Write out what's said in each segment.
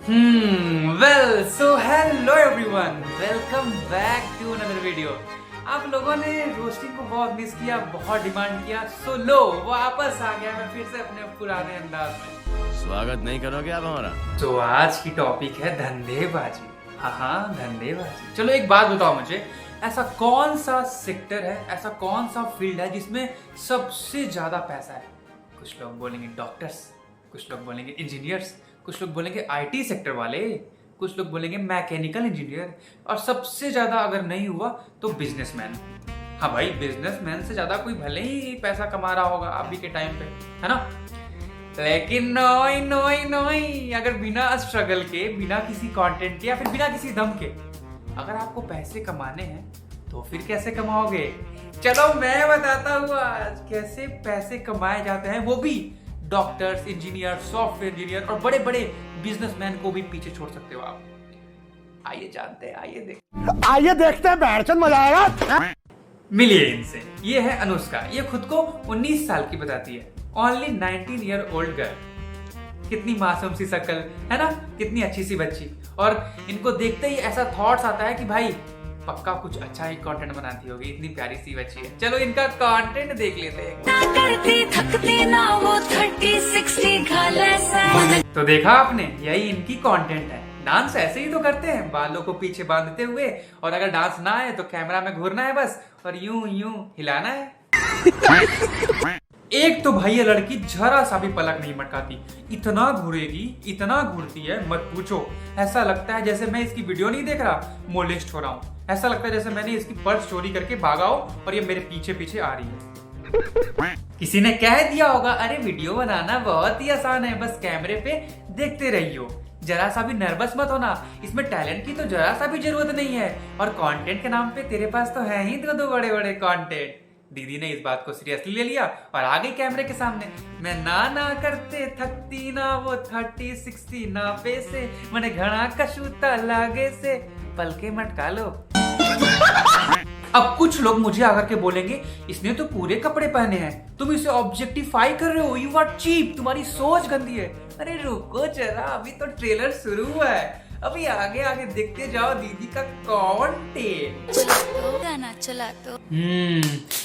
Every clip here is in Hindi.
So hello everyone, welcome back to another video। आप लोगों ने रोस्टिंग को बहुत मिस किया, बहुत डिमांड किया, सो लो वापस आ गया मैं फिर से अपने पुराने अंदाज में। स्वागत नहीं करोगे आप हमारा? तो आज की टॉपिक है धंधेबाजी। हाँ, धंधेबाजी। चलो एक बात बताओ मुझे, ऐसा कौन सा सेक्टर है, ऐसा कौन सा फील्ड है जिसमें सबसे ज्यादा पैसा है? कुछ लोग बोलेंगे डॉक्टर्स, कुछ लोग बोलेंगे इंजीनियर्स, कुछ लोग बोलेंगे आईटी सेक्टर वाले, कुछ लोग बोलेंगे मैकेनिकल इंजीनियर, और सबसे ज्यादा अगर नहीं हुआ तो बिजनेसमैन। हाँ भाई, बिजनेसमैन से ज्यादा कोई भले ही पैसा कमा रहा होगा अभी के टाइम पे, है ना? लेकिन नोई नोई नोई, अगर बिना स्ट्रगल के, बिना किसी कंटेंट के या फिर बिना किसी दम के अगर आपको पैसे कमाने हैं तो फिर कैसे कमाओगे? चलो मैं बताता हूँ आज कैसे पैसे कमाए जाते हैं, वो भी डॉक्टर्स, इंजीनियर, सॉफ्टवेयर इंजीनियर और बड़े बड़े बिजनेसमैन को भी पीछे छोड़ सकते हो आप। आइए जानते हैं, आइए देखते हैं, बैठचंद मजा आएगा। मिलिए इनसे। ये है अनुष्का, ये खुद को 19 साल की बताती है। Only 19 year old girl. कितनी मासूम सी शक्ल है ना, कितनी अच्छी सी बच्ची। और इनको देखते ही ऐसा थॉट्स आता है कि भाई पक्का कुछ अच्छा ही कंटेंट बनाती होगी, इतनी प्यारी सी बच्ची है। चलो इनका कंटेंट देख लेते हैं। तो देखा आपने, यही इनकी कंटेंट है। डांस ऐसे ही तो करते हैं, बालों को पीछे बांधते हुए, और अगर डांस ना आए तो कैमरा में घूरना है बस और यूं यूं हिलाना है। एक तो भाई ये लड़की जरा सा भी पलक नहीं मटकाती, इतना घूरेगी, इतना घूरती है मत पूछो। ऐसा लगता है जैसे मैं इसकी वीडियो नहीं देख रहा, मोलेस्ट हो रहा हूँ। ऐसा लगता है जैसे मैंने इसकी पर्स चोरी करके भागा हो और ये मेरे पीछे पीछे आ रही है। किसी ने कह दिया होगा, अरे वीडियो बनाना बहुत ही आसान है, बस कैमरे पे देखते रहियो, जरा सा भी नर्वस मत होना, इसमें टैलेंट की तो जरा सा भी जरूरत नहीं है, और कंटेंट के नाम पे तेरे पास तो है ही दो बड़े बड़े कंटेंट। दीदी ने इस बात को सीरियसली ले लिया और आ गई कैमरे के सामने। मैं ना करते थकती ना, वो 30-60 ना पैसे, मैंने घना कशूता लागे से पलके मटका लो। अब कुछ लोग मुझे आकर के बोलेंगे, इसने तो पूरे कपड़े पहने हैं, तुम इसे ऑब्जेक्टिफाई कर रहे हो, यू आर चीप, तुम्हारी सोच गंदी है। अरे रुको जरा, अभी तो ट्रेलर शुरू हुआ है, अभी आगे आगे देखते जाओ दीदी का कंटेंट। चला तो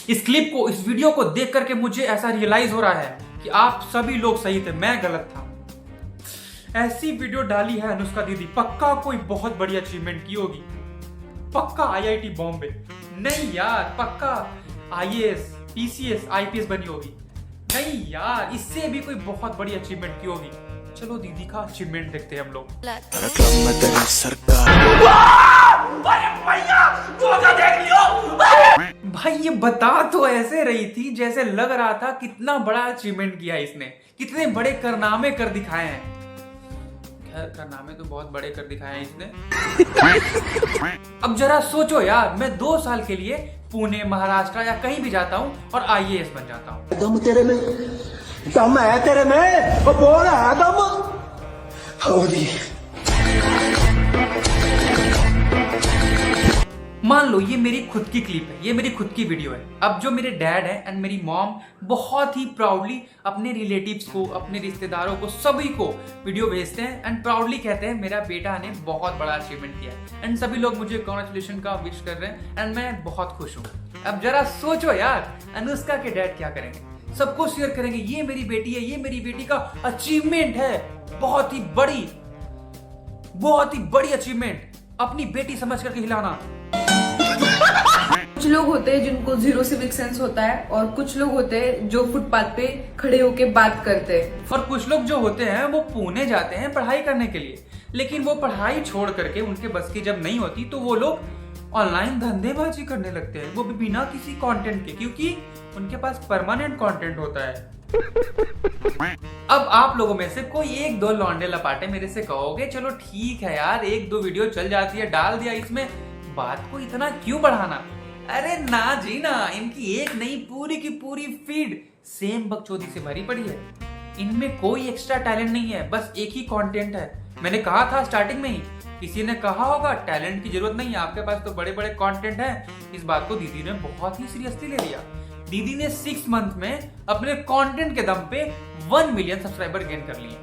इस क्लिप को, इस वीडियो को देख करके मुझे ऐसा रियलाइज हो रहा है कि आप सभी लोग सही थे, मैं गलत था। ऐसी वीडियो डाली है अनुष्का दीदी, पक्का कोई बहुत बड़ी अचीवमेंट की होगी, पक्का आईआईटी बॉम्बे नहीं यार, पक्का आईएएस, पीसीएस, आईपीएस बनी होगी। नहीं यार, इससे भी कोई बहुत बड़ी अचीवमेंट की होगी। चलो दीदी का अचीवमेंट देखते हैं हम लोग। भाई ये बता तो ऐसे रही थी जैसे लग रहा था कितना बड़ा अचीवमेंट किया इसने, कितने बड़े कारनामे कर दिखाए हैं। खैर कारनामे तो बहुत बड़े कर दिखाए हैं इसने। अब जरा सोचो यार, मैं 2 साल के लिए पुणे, महाराष्ट्र या कहीं भी जाता हूँ और आईएएस बन जाता हूँ। दम तेरे में, दम है तेरे में, वो बोल रहा है दम। मान लो ये मेरी खुद की क्लिप है, ये मेरी खुद की वीडियो है। अब जो मेरे डैड है एंड मेरी मॉम बहुत ही प्राउडली अपने रिलेटिव्स को, अपने रिश्तेदारों को, सभी को वीडियो भेजते हैं एंड प्राउडली कहते हैं मेरा बेटा ने बहुत बड़ा अचीवमेंट किया है, एंड सभी लोग मुझे कांग्रेचुलेशन का विश कर रहे हैं एंड मैं बहुत खुश हूँ। अब जरा सोचो यार, अनुष्का के डैड क्या करेंगे? सबको शेयर करेंगे, ये मेरी बेटी है, ये मेरी बेटी का अचीवमेंट है, बहुत ही बड़ी अचीवमेंट, अपनी बेटी समझ करके हिलाना। कुछ लोग होते हैं जिनको जीरो सिविक सेंस होता है, और कुछ लोग होते हैं जो फुटपाथ पे खड़े होके बात करते हैं, और कुछ लोग जो होते हैं वो पुणे जाते हैं पढ़ाई करने के लिए, लेकिन वो पढ़ाई छोड़ करके उनके बस की जब नहीं होती तो वो लोग ऑनलाइन धंधेबाजी करने लगते हैं, वो भी बिना किसी कंटेंट के, क्योंकि उनके पास परमानेंट कंटेंट होता है। अब आप लोगों में से कोई 1-2 लौंडे लपाटे मेरे से कहोगे, चलो ठीक है यार, 1-2 वीडियो चल जाती है, डाल दिया, इसमें बात को इतना क्यों बढ़ाना? अरे ना जी ना, इनकी एक नहीं पूरी की पूरी फीड सेम बकचोदी से भरी पड़ी है। इनमें कोई एक्स्ट्रा टैलेंट नहीं है, बस एक ही कंटेंट है। मैंने कहा था स्टार्टिंग में ही, किसी ने कहा होगा टैलेंट की जरूरत नहीं है, आपके पास तो बड़े बड़े कंटेंट है। इस बात को दीदी ने बहुत ही सीरियसली ले लिया। दीदी ने 6 मंथ में अपने कंटेंट के दम पे 1 मिलियन सब्सक्राइबर गेन कर लिए।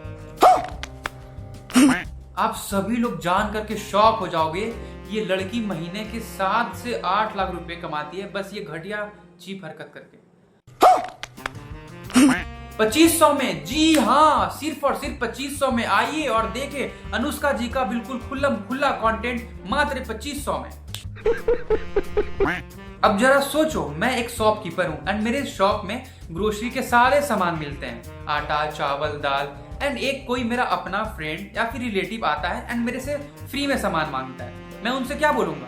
आप सभी लोग जान करके शॉक हो जाओगे, ये लड़की महीने के 7 से 8 लाख रुपए कमाती है बस ये घटिया चीप हरकत करके। 2500 में, जी हाँ, सिर्फ और सिर्फ 2500 में। आइए और देखें अनुष्का जी का बिल्कुल खुल्लम खुल्ला कंटेंट मात्र 2500 में। अब जरा सोचो, मैं एक शॉपकीपर हूं एंड मेरे शॉप में ग्रोसरी के सारे सामान मिलते हैं, आटा, चावल, दाल, एंड एक कोई मेरा अपना फ्रेंड या फिर रिलेटिव आता है एंड मेरे से फ्री में सामान मांगता है। मैं उनसे क्या बोलूंगा?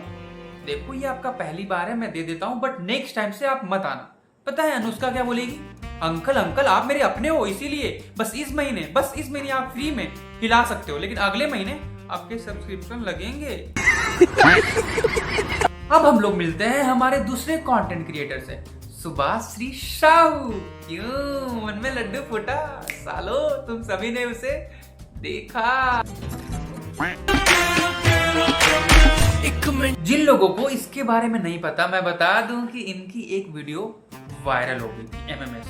देखो ये आपका पहली बार है, मैं दे देता हूं, बट नेक्स्ट टाइम से आप मत आना। पता है अनुष्का क्या बोलेगी? अंकल अंकल आप मेरे अपने हो, इसीलिए बस इस महीने आप फ्री में खिला सकते हो, लेकिन अगले महीने आपके सब्सक्रिप्शन लगेंगे। अब हम लोग मिलते हैं हमारे दूसरे कंटेंट क्रिएटर से, सुभाश्री साहू। क्यों मन में लड्डू फूटा? सालो तुम सभी ने उसे देखा। जिन लोगों को इसके बारे में नहीं पता, मैं बता दूं कि इनकी एक वीडियो वायरल हो गई थी, MMS।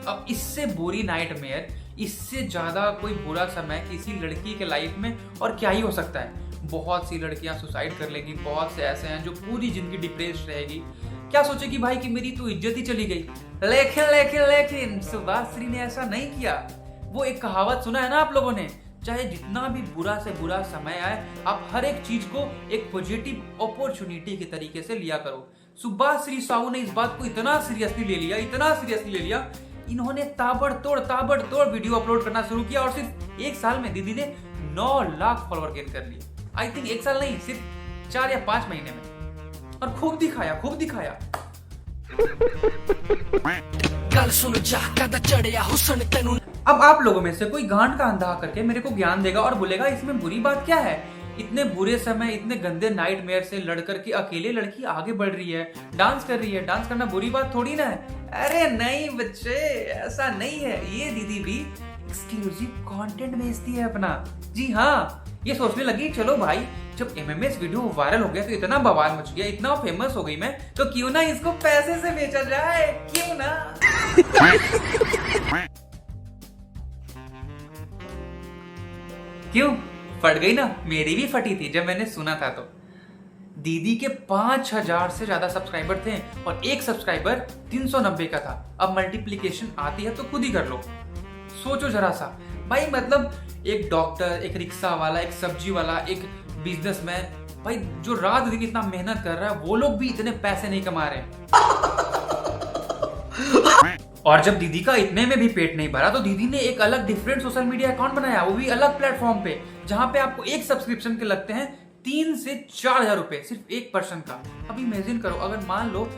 अब इससे बुरी नाइटमेयर, इससे ज्यादा कोई बुरा समय किसी लड़की के लाइफ में और क्या ही हो सकता है। बहुत सी लड़कियां सुसाइड कर लेंगी, बहुत से ऐसे हैं जो पूरी जिंदगी डिप्रेस्ड रहेगी। क्या सोचेगी भाई कि मेरी तो इज्जत ही चली गई। लेकिन सुभाश्री ने ऐसा नहीं किया। वो एक कहावत सुना है ना आप लोगों ने, चाहे जितना भी बुरा से बुरा समय आए, आप हर एक चीज को एक पॉजिटिव अपॉर्चुनिटी के तरीके से लिया करो। सुभाश्री साहू ने इस बात को इतना सीरियसली ले लिया, इन्होंने ताबड़तोड़ वीडियो अपलोड करना शुरू किया और सिर्फ एक साल में दीदी ने 9 लाख फॉलोअर गेन कर लिए। आई थिंक एक साल नहीं, सिर्फ 4 या 5 महीने में। और खूब दिखाया। अब आप लोगों में से कोई गांड का अंधा करके मेरे को ज्ञान देगा और बोलेगा इसमें बुरी बात क्या है? इतने बुरे समय, इतने गंदे नाइटमेयर से लड़ करके अकेले लड़की आगे बढ़ रही है, डांस कर रही है। डांस करना बुरी बात थोड़ी ना है। अरे नहीं बच्चे, ऐसा नहीं है। ये दीदी भी एक्सक्लूसिव कंटेंट भेजती है अपना। जी हाँ, ये सोचने लगी चलो भाई, जब MMS वीडियो वायरल हो गया तो इतना बवाल मच गया, इतना फेमस हो गई मैं, तो क्यों ना इसको पैसे से बेचा जाए, क्यों ना? क्यों फट गई ना? मेरी भी फटी थी जब मैंने सुना था। तो दीदी के 5000 से ज्यादा सब्सक्राइबर थे और एक सब्सक्राइबर 390 का था। अब मल्टीप्लिकेशन आती है तो खुद ही कर लो। सोचो जरा सा भाई, मतलब एक डॉक्टर, एक रिक्शा वाला, एक सब्जी वाला, एक बिजनेसमैन, भाई जो रात दिन इतना मेहनत कर रहा है, वो लोग भी इतने पैसे नहीं कमा रहे। और जब दीदी का इतने में भी पेट नहीं भरा तो दीदी ने एक अलग डिफरेंट सोशल मीडिया अकाउंट बनाया, वो भी अलग प्लेटफॉर्म पे, जहां पे आपको एक सब्सक्रिप्शन के लगते हैं 3 से 4 हजार रुपए, सिर्फ एक पर्सन का। अब इमेजिन करो, अगर मान लो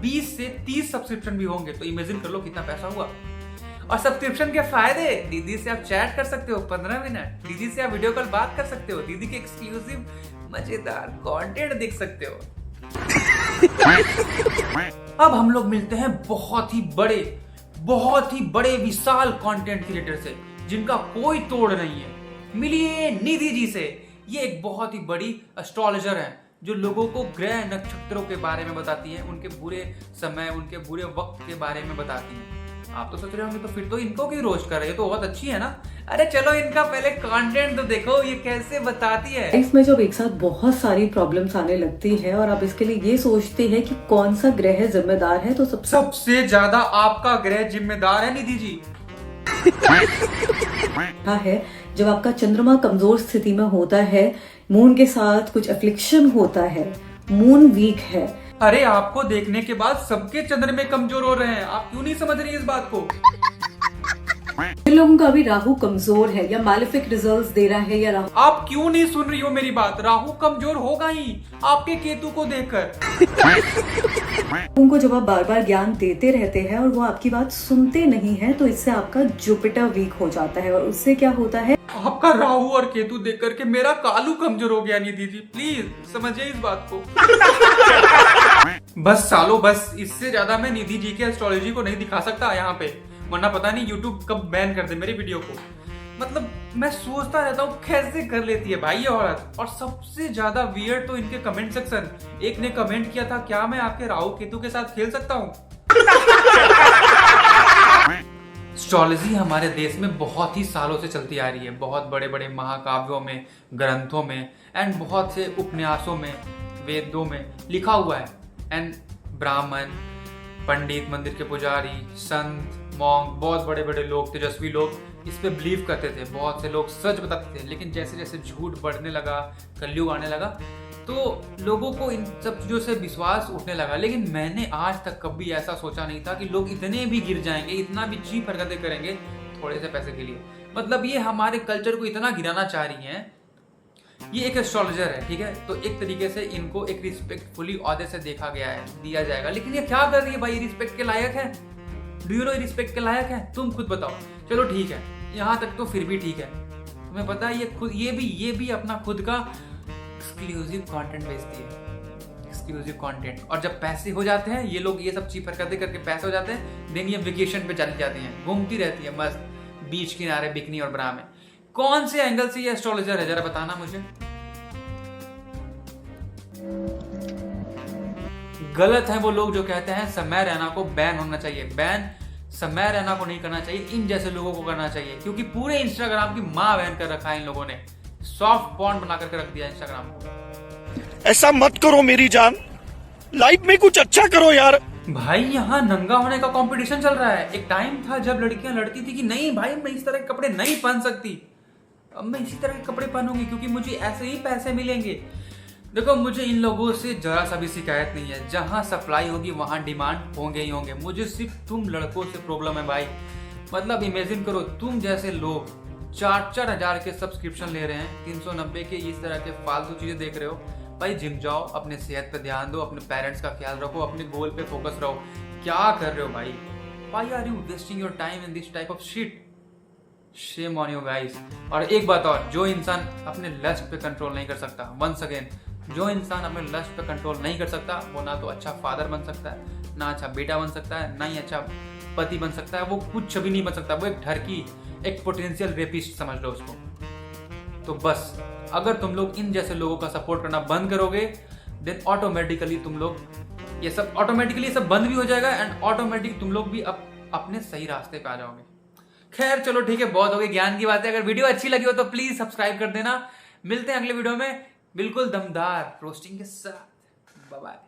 20 से 30 सब्सक्रिप्शन भी होंगे तो इमेजिन कर लो कितना पैसा हुआ। और सब्सक्रिप्शन के फायदे, दीदी से आप चैट कर सकते हो 15 मिनट, दीदी से आप वीडियो कॉल बात कर सकते हो, दीदी के एक्सक्लूसिव मजेदार कंटेंट देख सकते हो। अब हम लोग मिलते हैं बहुत ही बड़े विशाल कंटेंट क्रिएटर से, जिनका कोई तोड़ नहीं है। मिलिए निधि जी से। ये एक बहुत ही बड़ी एस्ट्रोलॉजर है जो लोगों को ग्रह नक्षत्रों के बारे में बताती है, उनके बुरे समय, उनके बुरे वक्त के बारे में बताती है। आप तो सोच रहे होंगे तो फिर तो इनको क्यों रोज कर रहे हैं, तो बहुत अच्छी है ना। अरे चलो इनका पहले कंटेंट तो देखो, ये कैसे बताती है। इसमें जब एक साथ बहुत सारी प्रॉब्लम्स आने लगती है और आप इसके लिए ये सोचते हैं कि कौन सा ग्रह जिम्मेदार है, तो सबसे ज्यादा आपका ग्रह जिम्मेदार है निधि जी। है जब आपका चंद्रमा कमजोर स्थिति में होता है, मून के साथ कुछ अफ्लिक्शन होता है, मून वीक है। अरे आपको देखने के बाद सबके चंद्र में कमजोर हो रहे हैं, आप क्यों नहीं समझ रही इस बात को? जिन लोगों का अभी राहु कमजोर है या मैलेफिक रिजल्ट्स दे रहा है, या राहु, आप क्यों नहीं सुन रही हो मेरी बात? राहु कमजोर होगा ही आपके केतु को देखकर। उनको जब आप बार बार ज्ञान देते रहते हैं और वो आपकी बात सुनते नहीं है, तो इससे आपका जुपिटर वीक हो जाता है और उससे क्या होता है, आपका राहु और केतु देख करके मेरा कालू कमजोर हो गया। निधि जी प्लीज समझिए इस बात को। बस सालो बस, इससे ज्यादा मैं निधि जी के एस्ट्रोलॉजी को नहीं दिखा सकता यहाँ पे, वरना पता नहीं यूट्यूब कब बैन कर दे मेरी वीडियो को। मतलब मैं सोचता रहता हूँ कैसे कर लेती है भाई ये औरत। और सबसे ज्यादा वियर्ड तो इनके कमेंट सेक्शन। एक ने कमेंट किया था, क्या मैं आपके राहु केतु के साथ खेल सकता हूँ? एस्ट्रोलॉजी हमारे देश में बहुत ही सालों से चलती आ रही है। बहुत बड़े बड़े महाकाव्यों में, ग्रंथों में एंड बहुत से उपन्यासों में, वेदों में लिखा हुआ है। एंड ब्राह्मण, पंडित, मंदिर के पुजारी, संत, मॉन्क, बहुत बड़े बड़े लोग, तेजस्वी लोग इस पे बिलीव करते थे। बहुत से लोग सच बताते थे। लेकिन जैसे जैसे झूठ बढ़ने लगा, कलयुग आने लगा, तो लोगों को इन सब चीज़ों से विश्वास उठने लगा। लेकिन मैंने आज तक कभी ऐसा सोचा नहीं था कि लोग इतने भी गिर जाएंगे, इतना भी चीप हरकतें करेंगे थोड़े से पैसे के लिए। मतलब ये हमारे कल्चर को इतना गिराना चाह रही हैं। ये एक एस्ट्रोलॉजर है, ठीक है, तो एक तरीके से इनको एक रिस्पेक्टफुली औहदे से देखा गया है, दिया जाएगा। लेकिन ये क्या कर रही है भाई? रिस्पेक्ट के लायक है? डू यू नो रिस्पेक्ट के लायक है? तुम खुद बताओ। चलो ठीक है, यहाँ तक तो फिर भी ठीक है। तुम्हें पता है ये भी अपना खुद का एक्सक्लूसिव कंटेंट बेचती है, एक्सक्लूसिव कंटेंट। और जब पैसे हो जाते हैं, ये लोग ये सब चीप हरकतें करके पैसे हो जाते हैं, देन ये वेकेशन पे चली जाती हैं, घूमती रहती है मस्त बीच किनारे, बिकनी और ब्रा में। कौन से एंगल से ये एस्ट्रोलॉजर है, जरा बताना मुझे। गलत है वो लोग जो कहते हैं समय रैना को बैन होना चाहिए। बैन समय रैना को नहीं करना चाहिए, इन जैसे लोगों को करना चाहिए। क्योंकि पूरे इंस्टाग्राम की मां बैन कर रखा है इन लोगों ने। सॉफ्ट पॉन्ड बना करके रख दिया इंस्टाग्राम को। ऐसा मत करो मेरी जान, लाइफ में कुछ अच्छा करो यार। भाई यहाँ नंगा होने का कंपटीशन चल रहा है। एक टाइम था जब लड़कियां लड़ती थी कि नहीं भाई मैं इस तरह के कपड़े नहीं पहन सकती, अब मैं इसी तरह के कपड़े पहनूंगी क्योंकि मुझे ऐसे ही पैसे मिलेंगे। देखो मुझे इन लोगों से जरा सा भी शिकायत नहीं है। जहां सप्लाई होगी वहां डिमांड होंगे ही होंगे। मुझे सिर्फ तुम लड़कों से प्रॉब्लम है भाई। मतलब इमेजिन करो, तुम जैसे लोग 4-4 हजार के सब्सक्रिप्शन ले रहे हैं, 390 के इस तरह के फालतू चीजें देख रहे हो। भाई जिम जाओ, अपने सेहत पे ध्यान दो, अपने पेरेंट्स का ख्याल रखो, अपने गोल पे फोकस रहो। क्या कर रहे हो भाई? Why are you wasting your time in this type of shit? Shame on you guys। और एक बात और, जो इंसान अपने लस्ट पे कंट्रोल नहीं कर सकता, वंस अगेन, जो इंसान अपने लस्ट पे कंट्रोल नहीं कर सकता, वो ना तो अच्छा फादर बन सकता है, ना अच्छा बेटा बन सकता है, ना ही अच्छा पति बन सकता है। वो कुछ भी नहीं बन सकता। वो एक ठरकी, एक पोटेंशियल रेपिस्ट समझ लो उसको। तो बस अगर तुम लोग इन जैसे लोगों का सपोर्ट करना बंद करोगे, देन ऑटोमेटिकली तुम लोग ये सब बंद भी हो जाएगा एंड ऑटोमेटिक तुम लोग भी अपने सही रास्ते पे आ जाओगे। खैर चलो ठीक है, बहुत हो गई ज्ञान की बातें। अगर वीडियो अच्छी लगी हो तो प्लीज सब्सक्राइब कर देना। मिलते हैं अगले वीडियो में बिल्कुल दमदार रोस्टिंग के साथ। Bye bye.